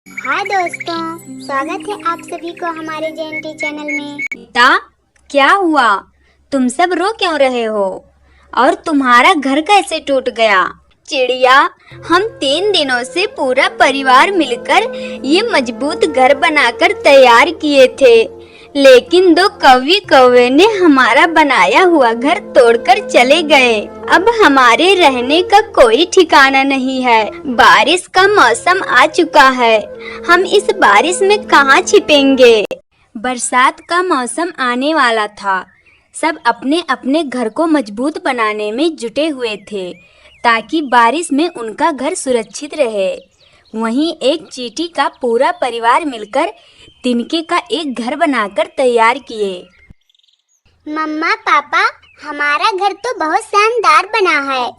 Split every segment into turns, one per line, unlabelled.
हाय दोस्तों, स्वागत है आप सभी को हमारे जेएनटी चैनल में।
ता क्या हुआ? तुम सब रो क्यों रहे हो? और तुम्हारा घर कैसे टूट गया? चिड़िया, हम 3 दिनों से पूरा परिवार मिलकर ये मजबूत घर बनाकर तैयार किए थे, लेकिन 2 कौवे कौवे ने हमारा बनाया हुआ घर तोड़कर चले गए। अब हमारे रहने का कोई ठिकाना नहीं है। बारिश का मौसम आ चुका है, हम इस बारिश में कहाँ छिपेंगे? बरसात का मौसम आने वाला था। सब अपने अपने घर को मजबूत बनाने में जुटे हुए थे ताकि बारिश में उनका घर सुरक्षित रहे। वहीं एक चींटी का पूरा परिवार मिलकर तिनके का एक घर बनाकर तैयार किए।
मम्मा पापा, हमारा घर तो बहुत शानदार बना है।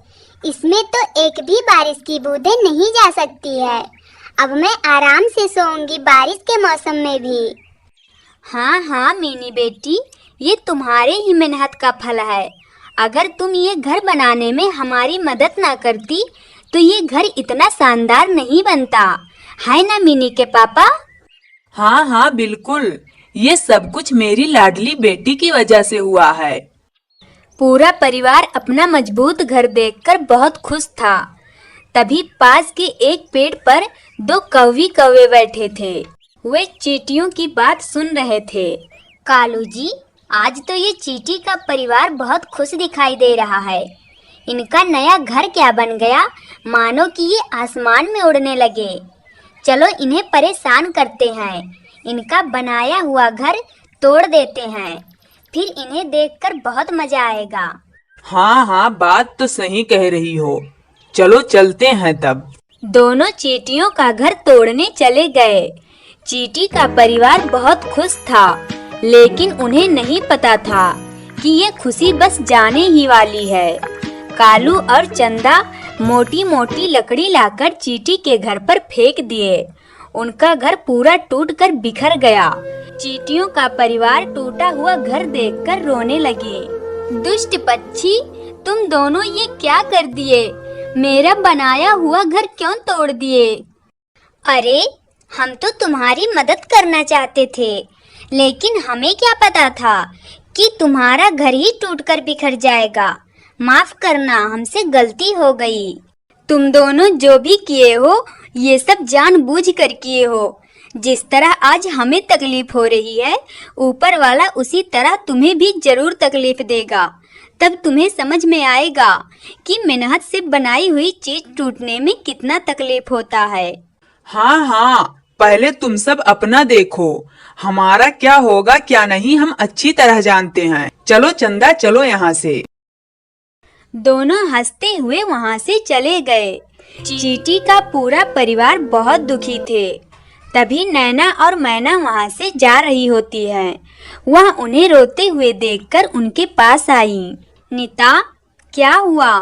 इसमें तो एक भी बारिश की बूंदें नहीं जा सकती है। अब मैं आराम से सोऊंगी बारिश के मौसम में भी।
हाँ हाँ मीनी बेटी, ये तुम्हारे ही मेहनत का फल है। अगर तुम ये घर बनाने में हमारी मदद ना करती तो ये घर इतना शानदार नहीं बनता, है ना मिनी के पापा?
हाँ हाँ बिल्कुल, ये सब कुछ मेरी लाडली बेटी की वजह से हुआ है।
पूरा परिवार अपना मजबूत घर देखकर बहुत खुश था। तभी पास के एक पेड़ पर 2 कौवे कौवे बैठे थे। वे चींटियों की बात सुन रहे थे। कालू जी, आज तो ये चींटी का परिवार बहुत खुश दिखाई दे रहा है। इनका नया घर क्या बन गया, मानो कि ये आसमान में उड़ने लगे। चलो इन्हें परेशान करते हैं, इनका बनाया हुआ घर तोड़ देते हैं, फिर इन्हें देखकर बहुत मजा आएगा।
हाँ हाँ, बात तो सही कह रही हो। चलो चलते हैं तब।
दोनों चींटियों का घर तोड़ने चले गए। चींटी का परिवार बहुत खुश था, लेकिन उन्हें नहीं पता था कि ये खुशी बस जाने ही वाली है। कालू और चंदा मोटी मोटी लकड़ी लाकर चींटी के घर पर फेंक दिए। उनका घर पूरा टूटकर बिखर गया। चींटियों का परिवार टूटा हुआ घर देखकर रोने लगे। दुष्ट पक्षी, तुम दोनों ये क्या कर दिए? मेरा बनाया हुआ घर क्यों तोड़ दिए?
अरे, हम तो तुम्हारी मदद करना चाहते थे, लेकिन हमें क्या पता था कि तुम्हारा घर ही टूटकर बिखर जाएगा। माफ करना, हमसे गलती हो गई।
तुम दोनों जो भी किए हो, ये सब जानबूझकर किए हो। जिस तरह आज हमें तकलीफ हो रही है, ऊपर वाला उसी तरह तुम्हें भी जरूर तकलीफ देगा। तब तुम्हें समझ में आएगा कि मेहनत से बनाई हुई चीज टूटने में कितना तकलीफ होता है।
हाँ हाँ, पहले तुम सब अपना देखो। हमारा क्या होगा क्या नहीं हम अच्छी तरह जानते हैं। चलो चंदा, चलो यहाँ से।
दोनों हंसते हुए वहां से चले गए। चींटी का पूरा परिवार बहुत दुखी थे। तभी नैना और मैना वहां से जा रही होती है। वह उन्हें रोते हुए देखकर उनके पास आई। नीता, क्या हुआ?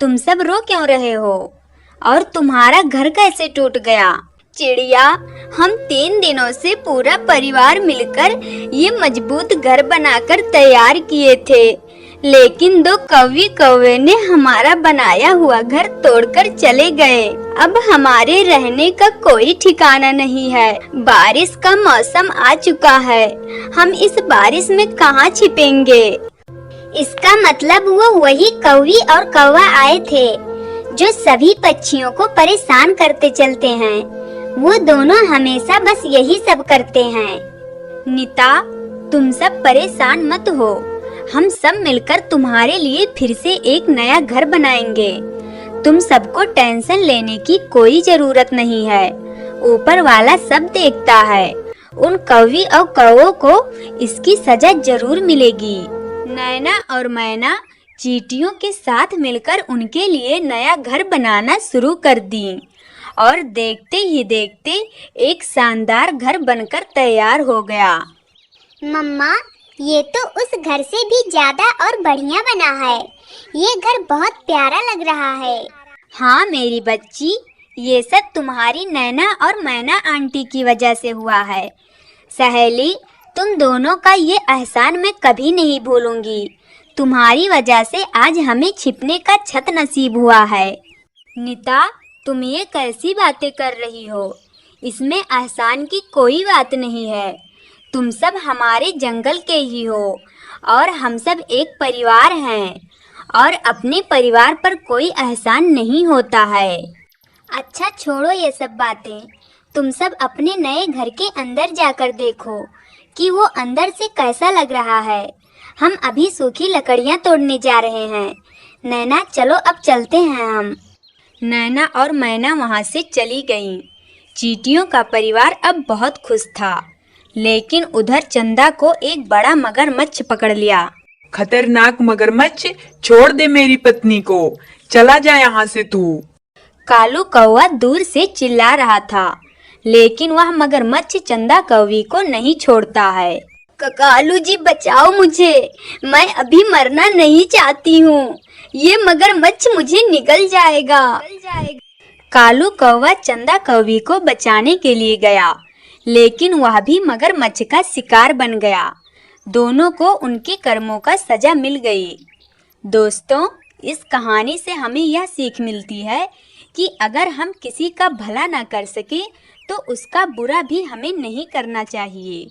तुम सब रो क्यों रहे हो? और तुम्हारा घर कैसे टूट गया? चिड़िया, हम 3 दिनों से पूरा परिवार मिलकर ये मजबूत घर बनाकर तैयार किए थे, लेकिन 2 कौवे कौवे ने हमारा बनाया हुआ घर तोड़कर चले गए। अब हमारे रहने का कोई ठिकाना नहीं है। बारिश का मौसम आ चुका है, हम इस बारिश में कहाँ छिपेंगे?
इसका मतलब वो वही कौवी और कौवा आए थे जो सभी पक्षियों को परेशान करते चलते हैं। वो दोनों हमेशा बस यही सब करते हैं।
नीता, तुम सब परेशान मत हो। हम सब मिलकर तुम्हारे लिए फिर से एक नया घर बनाएंगे। तुम सबको टेंशन लेने की कोई जरूरत नहीं है। ऊपर वाला सब देखता है। उन कौवी और कौवों को इसकी सजा जरूर मिलेगी। नैना और मैना चींटियों के साथ मिलकर उनके लिए नया घर बनाना शुरू कर दी, और देखते ही देखते एक शानदार घर बनकर तैयार हो गया।
मम्मा, ये तो उस घर से भी ज्यादा और बढ़िया बना है। ये घर बहुत प्यारा लग रहा है।
हाँ मेरी बच्ची, ये सब तुम्हारी नैना और मैना आंटी की वजह से हुआ है। सहेली, तुम दोनों का ये एहसान मैं कभी नहीं भूलूंगी। तुम्हारी वजह से आज हमें छिपने का छत नसीब हुआ है। नीता, तुम ये कैसी बातें कर रही हो? इसमें एहसान की कोई बात नहीं है। तुम सब हमारे जंगल के ही हो और हम सब एक परिवार हैं और अपने परिवार पर कोई एहसान नहीं होता है।
अच्छा छोड़ो ये सब बातें, तुम सब अपने नए घर के अंदर जाकर देखो कि वो अंदर से कैसा लग रहा है। हम अभी सूखी लकड़ियाँ तोड़ने जा रहे हैं। नैना चलो अब चलते हैं हम।
नैना और मैना वहां से चली गईं। चींटियों का परिवार अब बहुत खुश था, लेकिन उधर चंदा को एक बड़ा मगरमच्छ पकड़ लिया।
खतरनाक मगरमच्छ, छोड़ दे मेरी पत्नी को, चला जा यहाँ से तू।
कालू कौवा दूर से चिल्ला रहा था, लेकिन वह मगरमच्छ चंदा कौवी को नहीं छोड़ता है। कालू जी बचाओ मुझे, मैं अभी मरना नहीं चाहती हूँ, ये मगरमच्छ मुझे निगल जाएगा। कालू कौवा चंदा कौवी को बचाने के लिए गया, लेकिन वह भी मगरमच्छ का शिकार बन गया। दोनों को उनके कर्मों का सजा मिल गई। दोस्तों, इस कहानी से हमें यह सीख मिलती है कि अगर हम किसी का भला ना कर सके तो उसका बुरा भी हमें नहीं करना चाहिए।